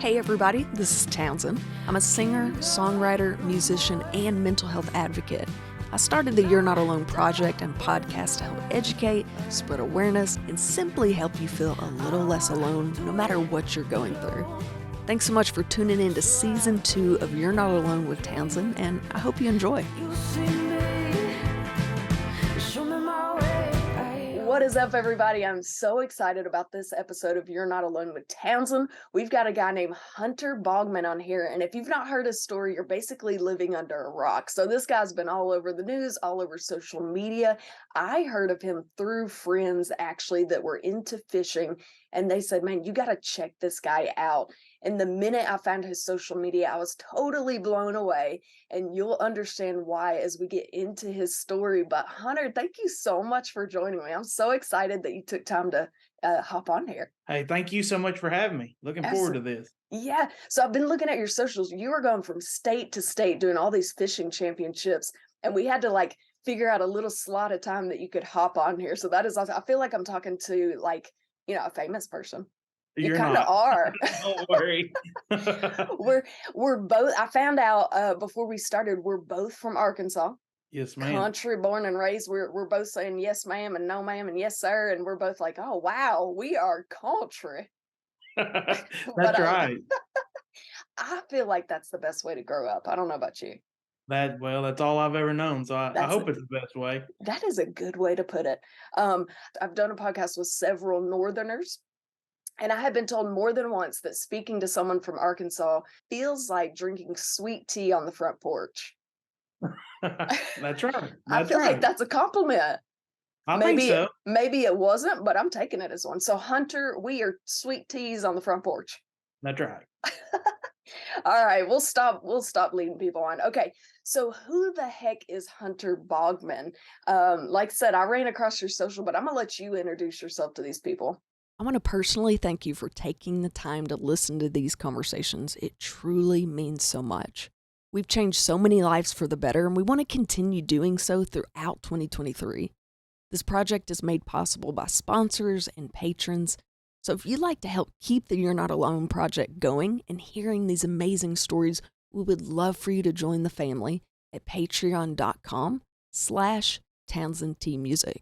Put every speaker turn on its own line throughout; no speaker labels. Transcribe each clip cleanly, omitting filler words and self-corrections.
Hey everybody, this is Townsend. I'm a singer, songwriter, musician, and mental health advocate. I started the You're Not Alone project and podcast to help educate, spread awareness, and simply help you feel a little less alone no matter what you're going through. Thanks so much for tuning in to Season 2 of You're Not Alone with Townsend, and I hope you enjoy. What is up, everybody? I'm so excited about this episode of You're Not Alone with Townsend. We've got a guy named Hunter Baughman on here, and if you've not heard his story, you're basically living under a rock. So this guy's been all over the news, all over social media. I heard of him through friends, actually, that were into fishing, and they said, man, you got to check this guy out. And the minute I found his social media, I was totally blown away, and you'll understand why as we get into his story. But Hunter, thank you so much for joining me. I'm so excited that you took time to hop on here.
Hey, thank you so much for having me. Looking forward to this.
Yeah. So I've been looking at your socials. You were going from state to state doing all these fishing championships, and we had to figure out a little slot of time that you could hop on here. So that is awesome. I feel like I'm talking to a famous person. You kind of are.
Don't worry.
We're both. I found out before we started, we're both from Arkansas.
Yes, ma'am.
Country born and raised. We're both saying yes, ma'am, and no, ma'am, and yes, sir. And we're both like, oh wow, we are country.
That's right.
I feel like that's the best way to grow up. I don't know about you.
That's all I've ever known. So I hope it's the best way.
That is a good way to put it. I've done a podcast with several Northerners. And I have been told more than once that speaking to someone from Arkansas feels like drinking sweet tea on the front porch.
That's right.
I feel like that's a compliment.
I think so.
Maybe it wasn't, but I'm taking it as one. So Hunter, we are sweet teas on the front porch.
That's right.
All right, we'll stop leading people on. Okay, so who the heck is Hunter Baughman? Like I said, I ran across your social, but I'm gonna let you introduce yourself to these people. I want to personally thank you for taking the time to listen to these conversations. It truly means so much. We've changed so many lives for the better, and we want to continue doing so throughout 2023. This project is made possible by sponsors and patrons. So if you'd like to help keep the You're Not Alone project going and hearing these amazing stories, we would love for you to join the family at patreon.com/TownsendTmusic.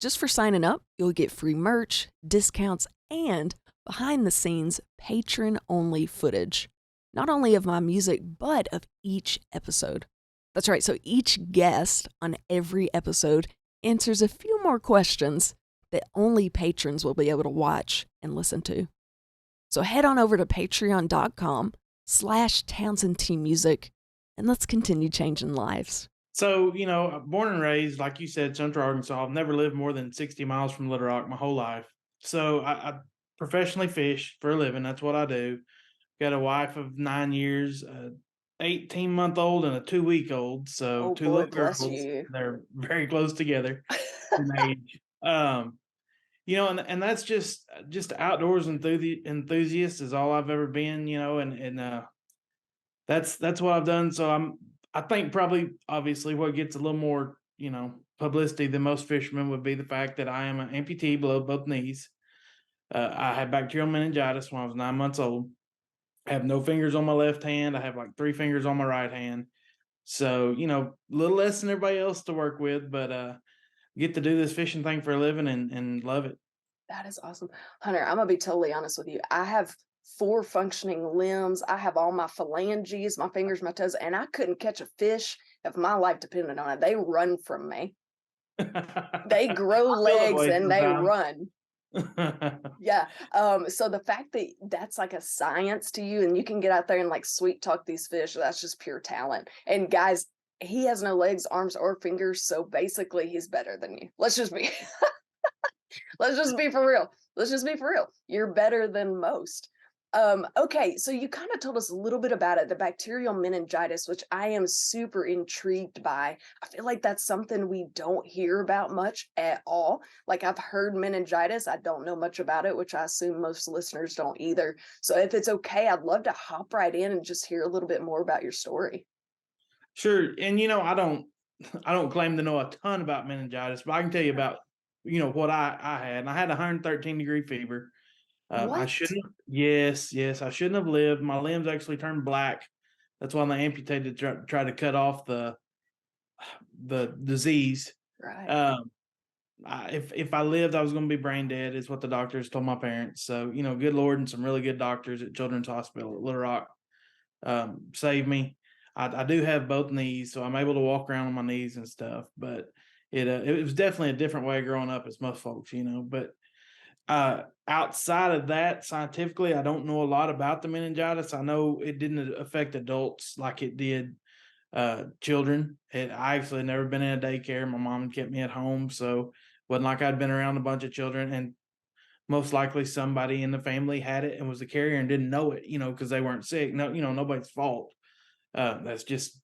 Just for signing up, you'll get free merch, discounts, and behind-the-scenes, patron-only footage. Not only of my music, but of each episode. That's right, so each guest on every episode answers a few more questions that only patrons will be able to watch and listen to. So head on over to patreon.com/TownsendTmusic, and let's continue changing lives.
So, born and raised, like you said, Central Arkansas. I've never lived more than 60 miles from Little Rock my whole life. So I professionally fish for a living. That's what I do. Got a wife of 9 years, 18-month-old and a 2-week-old. So two little girls. They're very close together in age. And that's just outdoors enthusiast is all I've ever been, and that's what I've done. So I think probably obviously what gets a little more, publicity than most fishermen would be the fact that I am an amputee below both knees. I had bacterial meningitis when I was 9 months old. I have no fingers on my left hand. I have 3 fingers on my right hand. So, a little less than everybody else to work with, but get to do this fishing thing for a living and love it.
That is awesome. Hunter, I'm going to be totally honest with you. I have 4 functioning limbs. I have all my phalanges, my fingers, my toes, and I couldn't catch a fish if my life depended on it. They run from me. They grow legs and they run. Yeah. So the fact that that's like a science to you and you can get out there and sweet talk these fish, that's just pure talent. And guys, he has no legs, arms, or fingers, so basically he's better than you. Let's just be for real. You're better than most. Okay, so you kind of told us a little bit about it, the bacterial meningitis, which I am super intrigued by. I feel like that's something we don't hear about much at all. I've heard meningitis, I don't know much about it, which I assume most listeners don't either. So if it's okay, I'd love to hop right in and just hear a little bit more about your story.
Sure. And I don't claim to know a ton about meningitis, but I can tell you about what I had. And I had 113-degree fever. I
What?
shouldn't. Yes, I shouldn't have lived. My limbs actually turned black. That's why they amputated to try to cut off the disease.
Right.
Um, if I lived, I was going to be brain dead, is what the doctors told my parents. So, good Lord, and some really good doctors at Children's Hospital at Little Rock saved me. I do have both knees, so I'm able to walk around on my knees and stuff. But it was definitely a different way growing up as most folks, But outside of that, scientifically, I don't know a lot about the meningitis. I know it didn't affect adults like it did children. I actually had never been in a daycare. My mom had kept me at home, so wasn't like I'd been around a bunch of children. And most likely somebody in the family had it and was a carrier and didn't know it, because they weren't sick. No, nobody's fault. That's just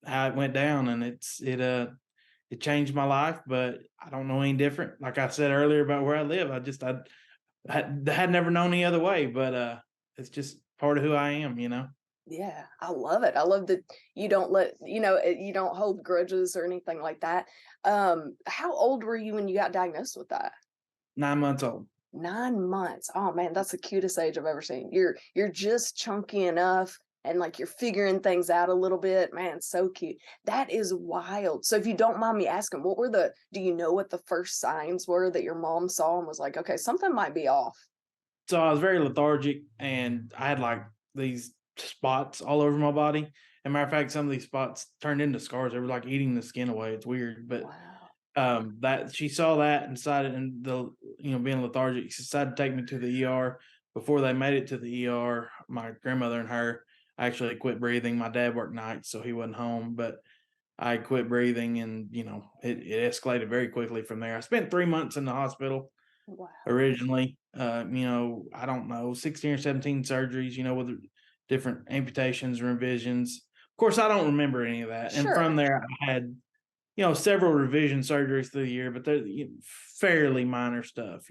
how it went down, and it changed my life. But I don't know any different. Like I said earlier about where I live, I had never known any other way. But it's just part of who I am.
Yeah, I love it. I love that you don't you don't hold grudges or anything like that. How old were you when you got diagnosed with that?
9 months old.
9 months. Oh man, that's the cutest age I've ever seen. You're just chunky enough and like you're figuring things out a little bit. Man, so cute. That is wild. So if you don't mind me asking, do you know what the first signs were that your mom saw and was like, okay, something might be off?
So I was very lethargic, and I had like these spots all over my body. And matter of fact, some of these spots turned into scars. They were like eating the skin away. It's weird, but
Wow.
that she saw that and decided, and being lethargic, she decided to take me to the ER. Before they made it to the ER, my grandmother and her actually quit breathing. My dad worked nights, so he wasn't home, but I quit breathing, and it escalated very quickly from there. I spent 3 months in the hospital
Wow.
originally. I don't know, 16 or 17 surgeries, with different amputations and revisions. Of course, I don't remember any of that. And from
Sure.
there, I had, several revision surgeries through the year, but they're fairly minor stuff.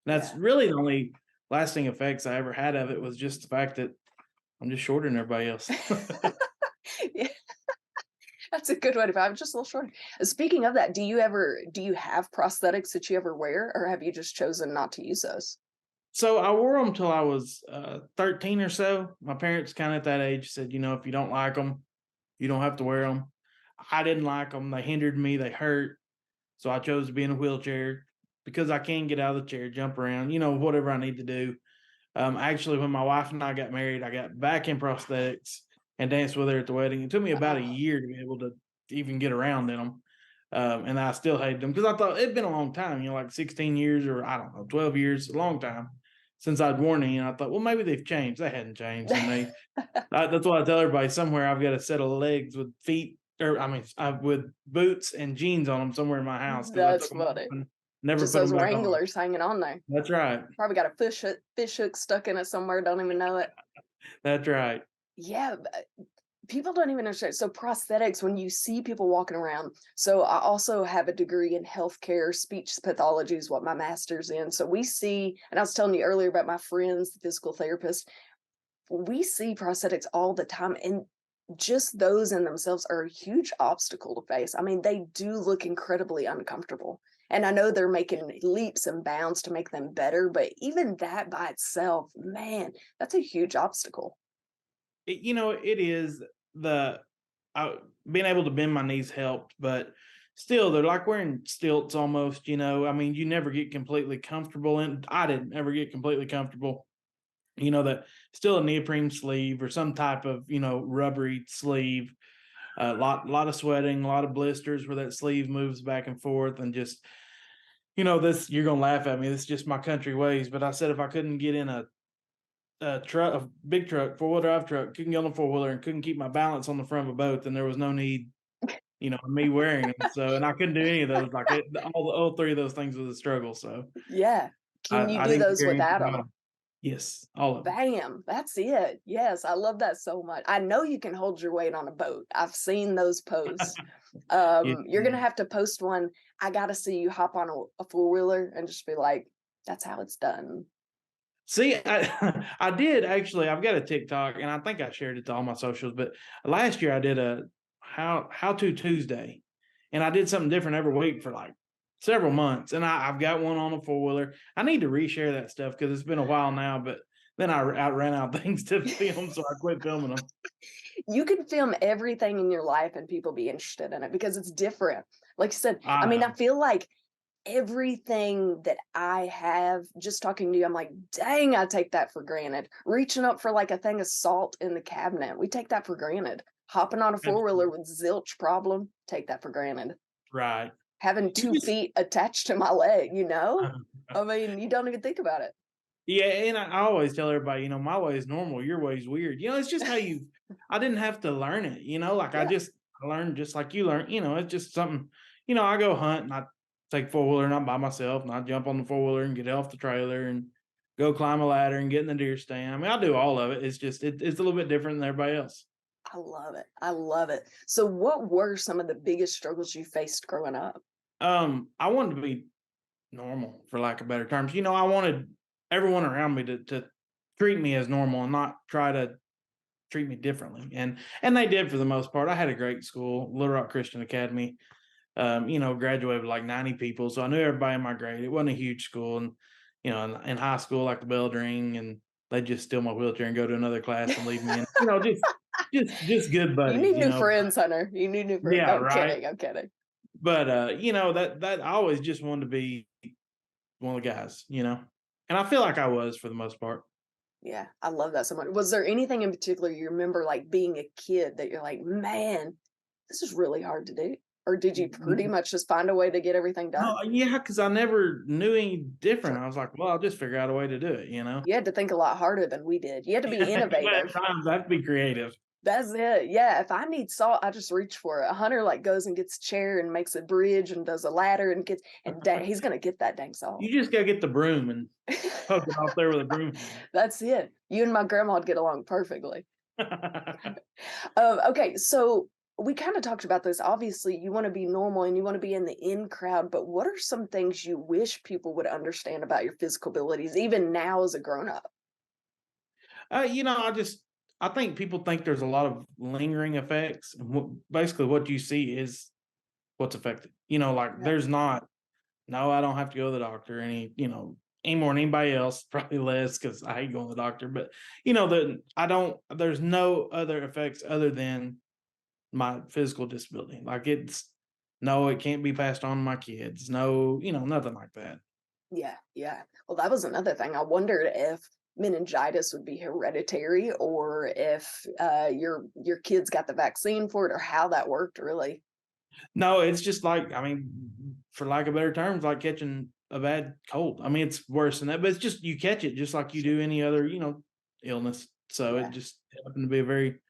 That's
Yeah.
really the only lasting effects I ever had of it, was just the fact that I'm just shorter than everybody else.
Yeah. That's a good way to put it. I'm just a little short. Speaking of that, do you have prosthetics that you ever wear, or have you just chosen not to use those?
So I wore them till I was 13 or so. My parents, kind of at that age, said, if you don't like them, you don't have to wear them. I didn't like them. They hindered me. They hurt. So I chose to be in a wheelchair because I can get out of the chair, jump around, whatever I need to do. Actually, when my wife and I got married, I got back in prosthetics and danced with her at the wedding. It took me about a
Oh,
year to be able to even get around in them. And I still hated them because I thought it'd been a long time, like 16 years, or I don't know, 12 years, a long time since I'd worn any. And I thought, well, maybe they've changed. They hadn't changed. And that's why I tell everybody, somewhere I've got a set of legs with feet, or I mean, with boots and jeans on them somewhere in my house, because I
that's
took them off
funny.
and never
Just
put
those
them back on.
Wranglers hanging on there.
That's right.
Probably got a fish hook stuck in it somewhere. Don't even know it.
That's right.
Yeah, people don't even understand. So prosthetics, when you see people walking around, so I also have a degree in healthcare, speech pathology is what my master's in. So we see, and I was telling you earlier about my friends, the physical therapist, we see prosthetics all the time. And just those in themselves are a huge obstacle to face. I mean, they do look incredibly uncomfortable. And I know they're making leaps and bounds to make them better, but even that by itself, man, that's a huge obstacle.
It is the being able to bend my knees helped, but still, they're like wearing stilts almost. I mean, you never get completely comfortable, and I didn't ever get completely comfortable. That still a neoprene sleeve or some type of rubbery sleeve. A lot of sweating, a lot of blisters where that sleeve moves back and forth, and just this, you're gonna laugh at me. This is just my country ways, but I said if I couldn't get in a truck, a big truck, 4-wheel drive truck, couldn't get on a 4-wheeler and couldn't keep my balance on the front of a boat, then there was no need, of me wearing them. So, and I couldn't do any of those. Like all three of those things was a struggle. So
Yeah. Can you
I
do
didn't
those
carry
without
anything
them?
on. Yes, all of them.
Bam. That's it. Yes, I love that so much. I know you can hold your weight on a boat. I've seen those posts.
Yes,
You're gonna have to post one. I gotta see you hop on a four-wheeler and just be like, that's how it's done.
See, I did actually. I've got a TikTok, and I think I shared it to all my socials. But last year I did a how to Tuesday, and I did something different every week for like several months, and I've got one on a four-wheeler. I need to reshare that stuff because it's been a while now, but then I ran out of things to film, so I quit filming them.
You can film everything in your life and people be interested in it because it's different. Like you said, I mean, I feel like everything that I have, just talking to you, I'm like, dang, I take that for granted. Reaching up for like a thing of salt in the cabinet, we take that for granted. Hopping on a four-wheeler with zilch problem, take that for granted.
Right.
Having
You
2
just
feet attached to my leg, you know? I mean, you don't even think about it.
Yeah, and I always tell everybody, my way is normal, your way is weird. It's just how you I didn't have to learn it, like
Yeah.
I learned just like you learned, it's just something, I go hunt and I take four-wheeler and I'm by myself and I jump on the four-wheeler and get off the trailer and go climb a ladder and get in the deer stand. I mean, I do all of it. It's just it's a little bit different than everybody else.
I love it. I love it. So what were some of the biggest struggles you faced growing up?
I wanted to be normal for lack of better terms. I wanted everyone around me to treat me as normal and not try to treat me differently. And they did for the most part. I had a great school, Little Rock Christian Academy. Graduated with like 90 people. So I knew everybody in my grade. It wasn't a huge school. And, in high school, like the bell would ring and they'd just steal my wheelchair and go to another class and leave me in, just good
You
buddies,
need new friends, Hunter. You need new friends.
Yeah,
No, I'm
right.
kidding. I'm kidding.
But that I always just wanted to be one of the guys, and I feel like I was for the most part.
Yeah, I love that so much. Was there anything in particular you remember, like being a kid, that you're like, man, this is really hard to do? Or did you pretty much just find a way to get everything done?
No, yeah, because I never knew any different.
Sure.
I was like, well, I'll just figure out a way to do it,
You had to think a lot harder than we did. You had to be
But at
innovative.
times I have to be creative.
That's it. Yeah, if I need salt, I just reach for it. A hunter like goes and gets a chair and makes a bridge and does a ladder and gets and dang, he's gonna get that dang salt.
You just gotta get the broom and poke it off there with a broom
That's it. You and my grandma would get along perfectly.
handle.
Okay, so we kind of talked about this. Obviously, you want to be normal and you want to be in the in crowd, but what are some things you wish people would understand about your physical abilities, even now as a grown up?
I think people think there's a lot of lingering effects. And basically what you see is what's affected. Like
Yeah.
there's not, no, I don't have to go to the doctor any more than anybody else, probably less because I hate going to the doctor. But there's no other effects other than my physical disability. Like no, it can't be passed on to my kids. No, nothing like that.
Yeah, yeah. Well, that was another thing. I wondered if meningitis would be hereditary or if your kids got the vaccine for it or how that worked really.
No, it's just like, I mean, for lack of better terms, like catching a bad cold. I mean, it's worse than that, but it's just you catch it just like you do any other, illness. So it
Yeah.
just happened to be a very,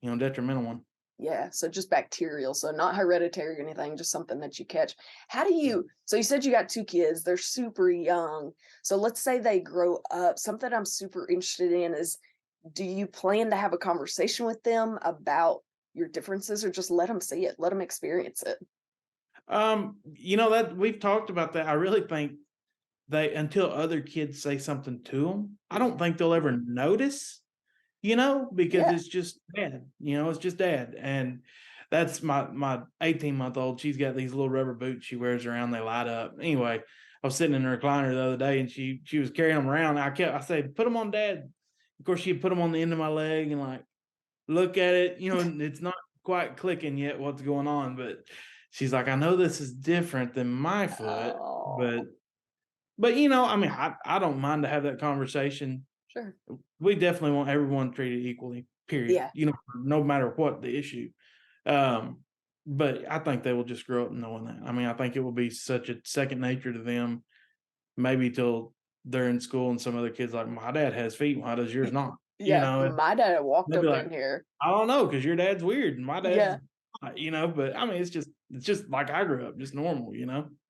detrimental one.
Yeah, so just bacterial, so not hereditary or anything, just something that you catch. How do you so you said you got 2 kids, they're super young. So let's say they grow up. Something I'm super interested in is, do you plan to have a conversation with them about your differences or just let them see it, let them experience it?
That we've talked about that. I really think they until other kids say something to them, I don't think they'll ever notice, because
Yeah.
it's just dad, it's just dad. And that's my 18-month-old. She's got these little rubber boots she wears around, they light up. Anyway, I was sitting in the recliner the other day and she was carrying them around. I said, put them on dad. Of course, she'd put them on the end of my leg and like look at it, and it's not quite clicking yet what's going on, but she's like, I know this is different than my foot,
Oh,
but I mean, I don't mind to have that conversation.
sure.
We definitely want everyone treated equally, period.
Yeah.
No matter what the issue. Um, but I think they will just grow up knowing that. I mean, I think it will be such a second nature to them, maybe till they're in school and some other kids like, my dad has feet, why does yours not?
Yeah, my dad walked
They'll be
up
like,
in here.
I don't know, because your dad's weird and my dad's
Yeah.
not, but I mean, it's just like I grew up, just normal.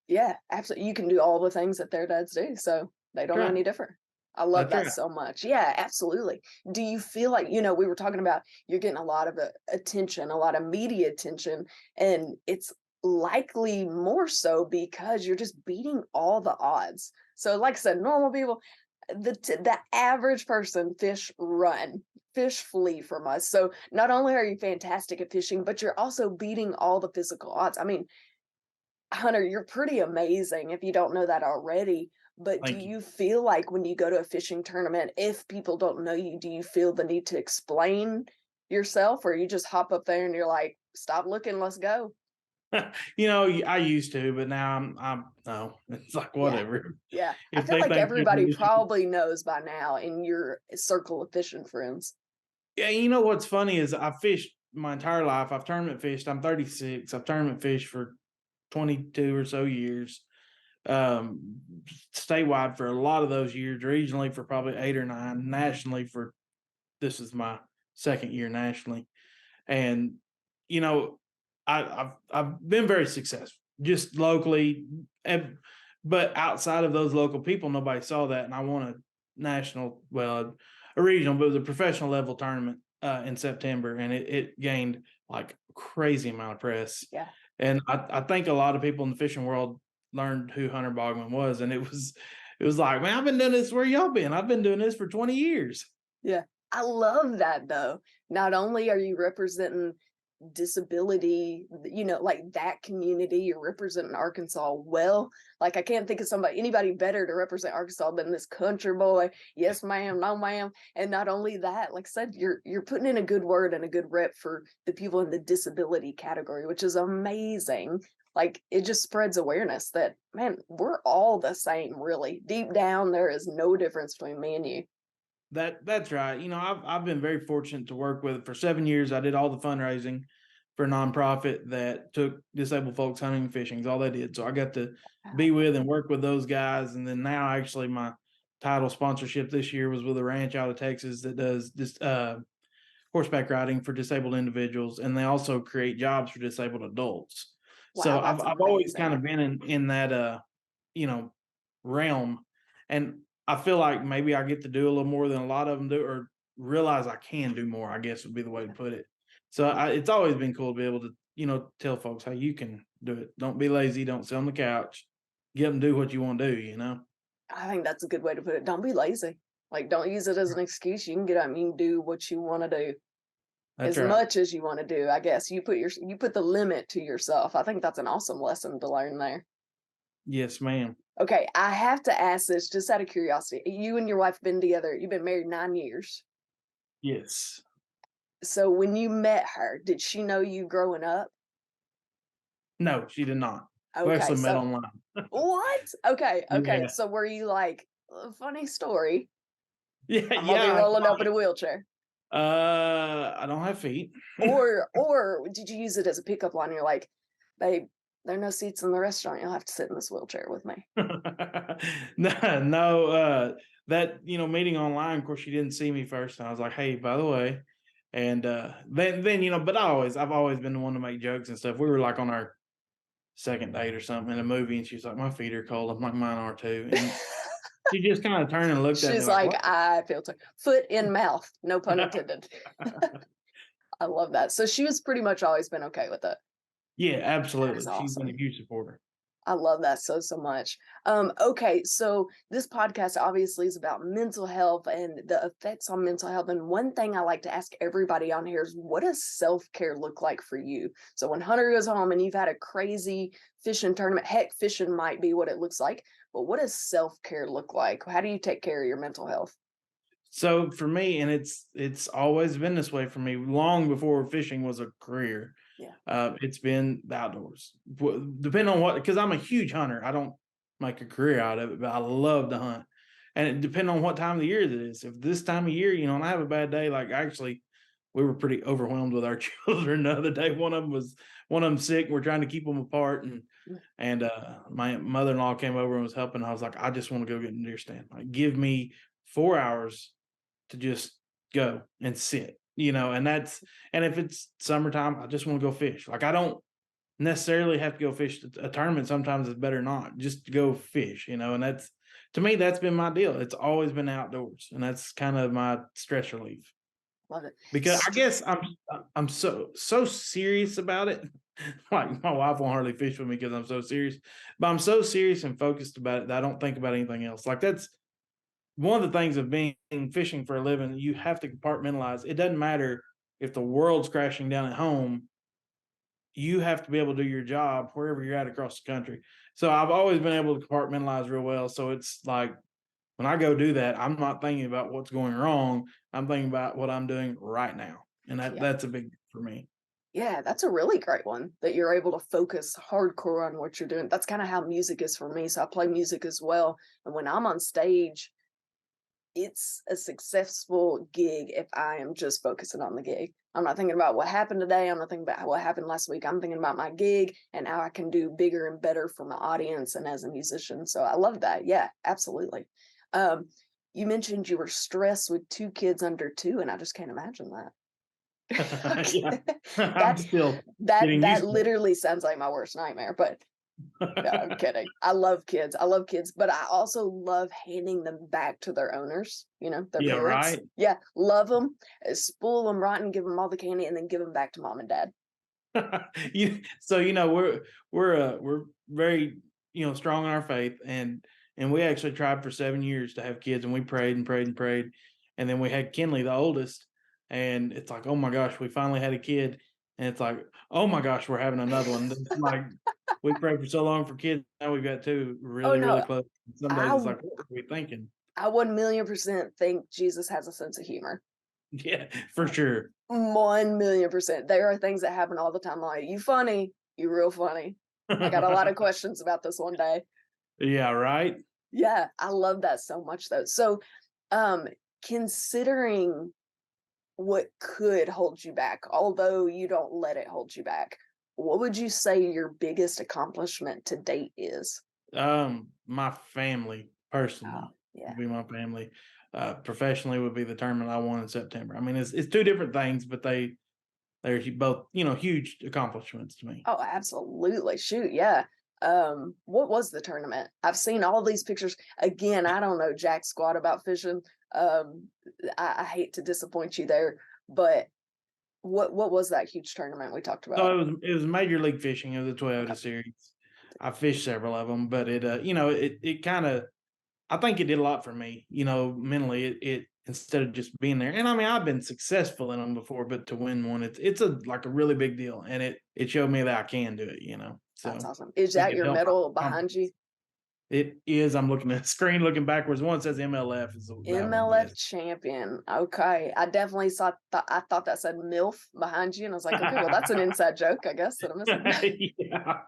Yeah, absolutely. You can do all the things that their dads do, so they don't know
That's
any
right.
different. I love
That's
that
right.
so much. Yeah, absolutely. Do you feel like, we were talking about you're getting a lot of attention, a lot of media attention, and it's likely more so because you're just beating all the odds. So, like I said, normal people, the average person, fish flee from us. So, not only are you fantastic at fishing, but you're also beating all the physical odds. I mean, Hunter, you're pretty amazing if you don't know that already. But do
Thank you.
you feel like when you go to a fishing tournament, if people don't know you, do you feel the need to explain yourself, or you just hop up there and you're like, stop looking, let's go?
I used to, but now I'm no. It's like
Yeah.
whatever.
Yeah. I
If
feel
they
like
think there's an
everybody
issue,
probably knows by now in your circle of fishing friends.
yeah. You know what's funny is I've fished my entire life. I've tournament fished. I'm 36. I've tournament fished for 22 or so years. Um, statewide for a lot of those years, regionally for probably 8 or 9, nationally for this is my second year nationally. And you know, I've been very successful just locally, but outside of those local people, nobody saw that, and I won a national, well, a regional, but it was a professional level tournament in September, and it gained like a crazy amount of press.
Yeah.
And I think a lot of people in the fishing world learned who Hunter Baughman was, and it was like, man, I've been doing this. Where y'all been? I've been doing this for 20 years.
Yeah. I love that though. Not only are you representing disability, like that community, you're representing Arkansas well. Like I can't think of anybody better to represent Arkansas than this country boy. Yes, ma'am, no, ma'am. And not only that, like I said, you're putting in a good word and a good rep for the people in the disability category, which is amazing. Like it just spreads awareness that, man, we're all the same, really. Deep down, there is no difference between me and you.
That's right. I've been very fortunate to work with it for 7 years. I did all the fundraising for a nonprofit that took disabled folks hunting and fishing. Is all they did. So I got to be with and work with those guys. And then now, actually, my title sponsorship this year was with a ranch out of Texas that does this horseback riding for disabled individuals, and they also create jobs for disabled adults. So
Wow, that's
I've always kind
amazing.
of been in that you know realm, and I feel like maybe I get to do a little more than a lot of them do, or realize I can do more, I guess would be the way to put it. So it's always been cool to be able to, tell folks, hey, you can do it. Don't be lazy. Don't sit on the couch. Get them to do what you want to do.
I think that's a good way to put it. Don't be lazy. Like, don't use it as an excuse. You can get out and you can do what you want to do
That's
as
right.
much as you want to do. I guess you put the limit to yourself. I think that's an awesome lesson to learn there.
Yes, ma'am.
Okay, I have to ask this just out of curiosity. You and your wife been together. You've been married 9 years.
Yes.
So when you met her, did she know you growing up?
No, she did not. We
Okay,
actually met
so
online.
what? Okay.
Yeah.
So were you like, funny story?
Yeah,
I'm gonna be
yeah.
rolling up in a wheelchair.
I don't have feet.
Or did you use it as a pickup line? You're like, babe, there are no seats in the restaurant. You'll have to sit in this wheelchair with me.
No, that meeting online, of course, she didn't see me first, and I was like, hey, by the way. And then but I've always been the one to make jokes and stuff. We were like on our second date or something in a movie, and she's like, my feet are cold. I'm like, mine are too. And she just kind of turned and looked at me
She's
like,
like,
what?
I feel foot in mouth, no pun intended. I love that. So she was pretty much always been okay with it.
Yeah,
That is
absolutely. She's been a
awesome.
huge supporter.
I love that so much. Okay, so this podcast obviously is about mental health and the effects on mental health. And one thing I like to ask everybody on here is, what does self-care look like for you? So when Hunter goes home and you've had a crazy fishing tournament, heck, fishing might be what it looks like, but what does self-care look like? How do you take care of your mental health?
So for me, and it's always been this way for me, long before fishing was a career.
Yeah.
It's been the outdoors. Depending on what, because I'm a huge hunter. I don't make a career out of it, but I love to hunt. And it depends on what time of the year it is. If this time of year, and I have a bad day, like actually, we were pretty overwhelmed with our children the other day. One of them sick. And we're trying to keep them apart, and
Mm.
my mother-in-law came over and was helping. I was like, I just want to go get in the deer stand. Like, give me 4 hours to just go and sit, and if it's summertime, I just want to go fish. Like, I don't necessarily have to go fish a tournament. Sometimes it's better not just to go fish, and that's, to me, that's been my deal. It's always been outdoors, and that's kind of my stress relief,
Love it.
because I guess I'm so serious about it. Like, my wife won't hardly fish with me because I'm so serious, but I'm so serious and focused about it that I don't think about anything else. Like, that's one of the things of being fishing for a living. You have to compartmentalize. It doesn't matter if the world's crashing down at home. you have to be able to do your job wherever you're at across the country. So I've always been able to compartmentalize real well. So it's like when I go do that, I'm not thinking about what's going wrong. I'm thinking about what I'm doing right now. And
Yeah.
that's a big for me.
Yeah, that's a really great one that you're able to focus hardcore on what you're doing. That's kind of how music is for me. So I play music as well. And when I'm on stage, it's a successful gig if I am just focusing on the gig. I'm not thinking about what happened today. I'm not thinking about what happened last week. I'm thinking about my gig and how I can do bigger and better for my audience and as a musician. So I love that. Yeah, absolutely. You mentioned you were stressed with 2 kids under 2, and I just can't imagine that.
Yeah. I'm
That
still
that
getting
that
used to
literally sounds like my worst nightmare, but no, I'm
it.
kidding. I love kids, but I also love handing them back to their owners, their
Yeah,
parents.
right.
Yeah, love them, spoil them rotten, give them all the candy, and then give them back to mom and dad.
So we're very strong in our faith, and we actually tried for 7 years to have kids, and we prayed and prayed and prayed, and then we had Kinley, the oldest, and it's like, oh my gosh, we finally had a kid, and it's like, oh my gosh, we're having another one. It's like we prayed for so long for kids, now we've got two
Oh
really really
no,
close. Some days
I
it's like, what were we thinking?
I 1,000,000% think Jesus has a sense of humor.
Yeah, for sure.
1,000,000%. There are things that happen all the time. Like, you funny, you real funny. I got a lot of questions about this one day.
Yeah, right.
Yeah, I love that so much though. So, um, considering what could hold you back, although you don't let it hold you back, what would you say your biggest accomplishment to date is?
My family
Oh,
personally
yeah.
would be my family. Professionally would be the tournament I won in September. I mean, it's two different things, but they're both huge accomplishments to me.
Oh, absolutely. Shoot, yeah. What was the tournament? I've seen all these pictures. Again, I don't know jack squat about fishing. Um, I hate to disappoint you there, but what was that huge tournament we talked
So
about?
it was Major League Fishing. It was a
Okay.
Toyota series. I fished several of them, but it kind of I think it did a lot for me, mentally. It instead of just being there, and I mean I've been successful in them before, but to win one, it's a really big deal, and it showed me that I can do it.
That's
So
awesome. Is
I think
that
it
your
helped
medal
my
behind you?
It is. I'm looking at the screen, looking backwards. One says MLF is that one.
MLF
Yes.
champion. Okay. I definitely I thought that said MILF behind you, and I was like, okay, well, that's an inside joke, I guess, that I'm missing.
Yeah.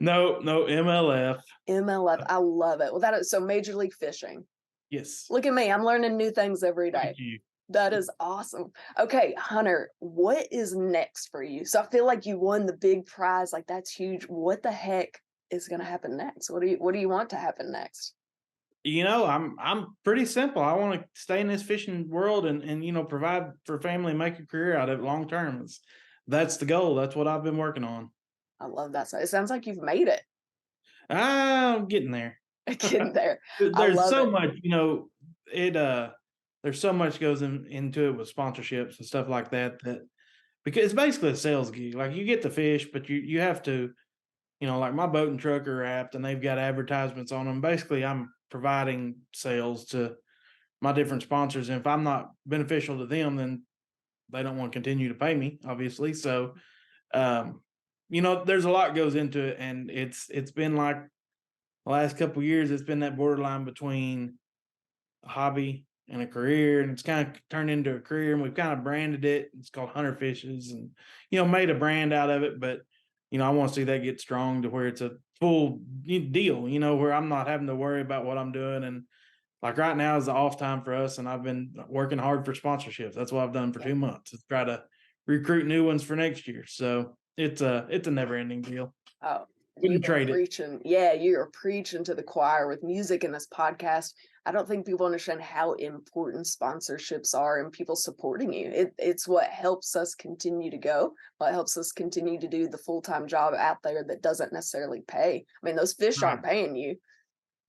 No, no MLF.
MLF. I love it. Well, that is so Major League Fishing.
Yes.
Look at me. I'm learning new things every day.
Thank you.
That is awesome. Okay, Hunter, what is next for you? So I feel like you won the big prize. Like that's huge. What the heck is going to happen next? What do you want to happen next?
I'm pretty simple. I want to stay in this fishing world and provide for family and make a career out of it long term. That's the goal. That's what I've been working on.
I love that. So it sounds like you've made it.
I'm getting there.
Getting there. I
There's
love
so
it.
much, it there's so much goes into it with sponsorships and stuff like that because it's basically a sales gig. Like you get the fish, but you have to, like my boat and truck are wrapped and they've got advertisements on them. Basically, I'm providing sales to my different sponsors. And if I'm not beneficial to them, then they don't want to continue to pay me, obviously. So, there's a lot goes into it, and it's been like the last couple of years. It's been that borderline between a hobby and a career, and it's kind of turned into a career. And we've kind of branded it. It's called Hunter Fishes, and made a brand out of it. But I want to see that get strong to where it's a full deal. Where I'm not having to worry about what I'm doing. And like right now is the off time for us, and I've been working hard for sponsorships. That's what I've done for
Yeah.
2 months. Is try to recruit new ones for next year. So it's a never ending deal.
Oh, you
Wouldn't
are
trade it.
preaching. Yeah, you are preaching to the choir with music in this podcast. I don't think people understand how important sponsorships are and people supporting you. It's what helps us continue to go, what helps us continue to do the full-time job out there that doesn't necessarily pay. I mean, those fish
Right.
aren't paying you.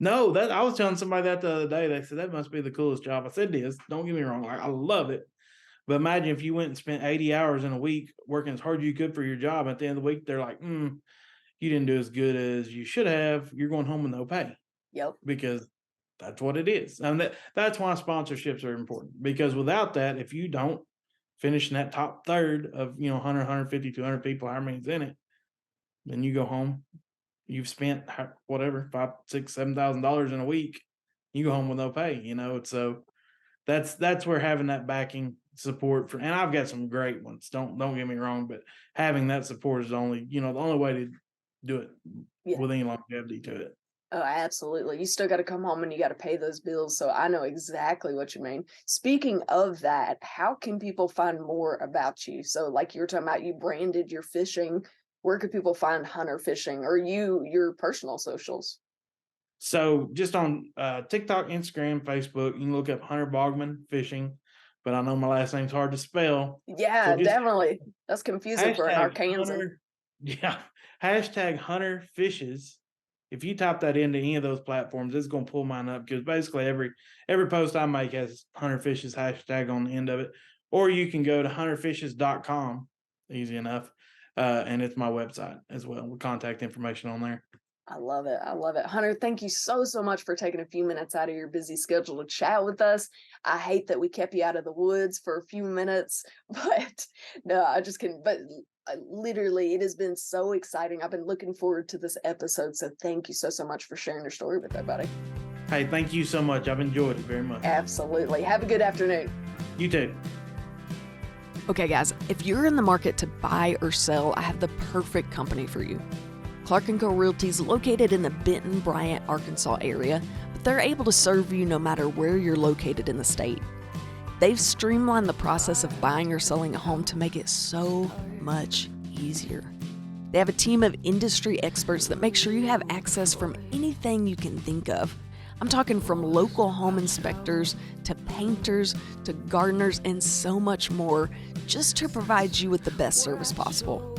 No, that I was telling somebody that the other day. They said that must be the coolest job. I said it is. Don't get me wrong. Like I love it. But imagine if you went and spent 80 hours in a week working as hard as you could for your job. At the end of the week, they're like, you didn't do as good as you should have. You're going home with no pay.
Yep.
Because that's what it is. And that's why sponsorships are important. Because without that, if you don't finish in that top third of 100, 150, 200 people, how many's in it, then you go home. You've spent whatever, $5,000, $6,000, $7,000 in a week. You go home with no pay, So that's where having that backing support and I've got some great ones. Don't get me wrong, but having that support is the only way to do it with any longevity to it.
Oh, absolutely. You still got to come home and you got to pay those bills. So I know exactly what you mean. Speaking of that, how can people find more about you? So like you were talking about, you branded your fishing. Where could people find Hunter Fishing or your personal socials?
So just on TikTok, Instagram, Facebook, you can look up Hunter Baughman Fishing, but I know my last name's hard to spell.
Yeah,
So just
definitely. That's confusing for an Arkansan.
Hashtag Hunter Fishes. If you type that into any of those platforms, it's going to pull mine up because basically every post I make has Hunter Fishes hashtag on the end of it. Or you can go to hunterfishes.com, easy enough, and it's my website as well with contact information on there.
I love it. I love it. Hunter, thank you so much for taking a few minutes out of your busy schedule to chat with us. I hate that we kept you out of the woods for a few minutes, but no, I just couldn't. But literally, it has been so exciting. I've been looking forward to this episode. So thank you so much for sharing your story with everybody.
Hey, thank you so much. I've enjoyed it very much.
Absolutely. Have a good afternoon.
You too.
Okay, guys, if you're in the market to buy or sell, I have the perfect company for you. Clark&Co Realty is located in the Benton, Bryant, Arkansas area, but they're able to serve you no matter where you're located in the state. They've streamlined the process of buying or selling a home to make it so much easier. They have a team of industry experts that make sure you have access from anything you can think of. I'm talking from local home inspectors to painters to gardeners and so much more, just to provide you with the best service possible.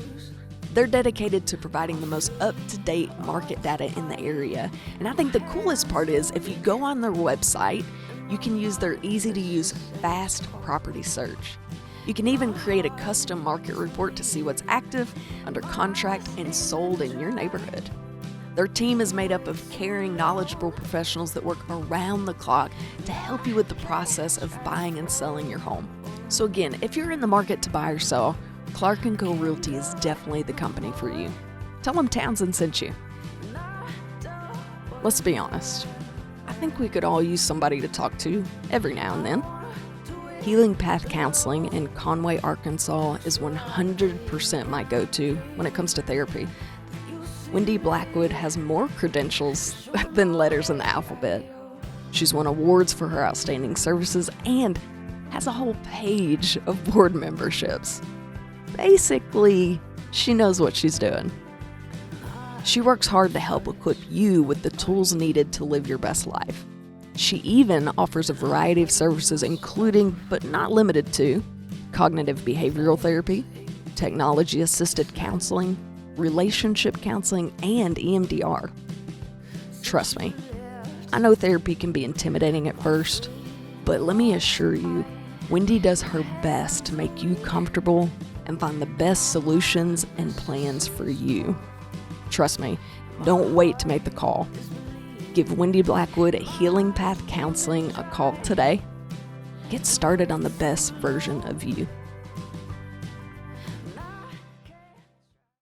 They're dedicated to providing the most up-to-date market data in the area. And I think the coolest part is if you go on their website, you can use their easy-to-use fast property search. You can even create a custom market report to see what's active, under contract, and sold in your neighborhood. Their team is made up of caring, knowledgeable professionals that work around the clock to help you with the process of buying and selling your home. So again, if you're in the market to buy or sell, Clark&Co Realty is definitely the company for you. Tell them Townsend sent you. Let's be honest. I think we could all use somebody to talk to every now and then. Healing Path Counseling in Conway, Arkansas is 100% my go-to when it comes to therapy. Wendy Blackwood has more credentials than letters in the alphabet. She's won awards for her outstanding services and has a whole page of board memberships. Basically, she knows what she's doing. She works hard to help equip you with the tools needed to live your best life. She even offers a variety of services, including, but not limited to, cognitive behavioral therapy, technology-assisted counseling, relationship counseling, and EMDR. Trust me, I know therapy can be intimidating at first, but let me assure you, Wendy does her best to make you comfortable and find the best solutions and plans for you. Trust me, don't wait to make the call. Give Wendy Blackwood at Healing Path Counseling a call today. Get started on the best version of you.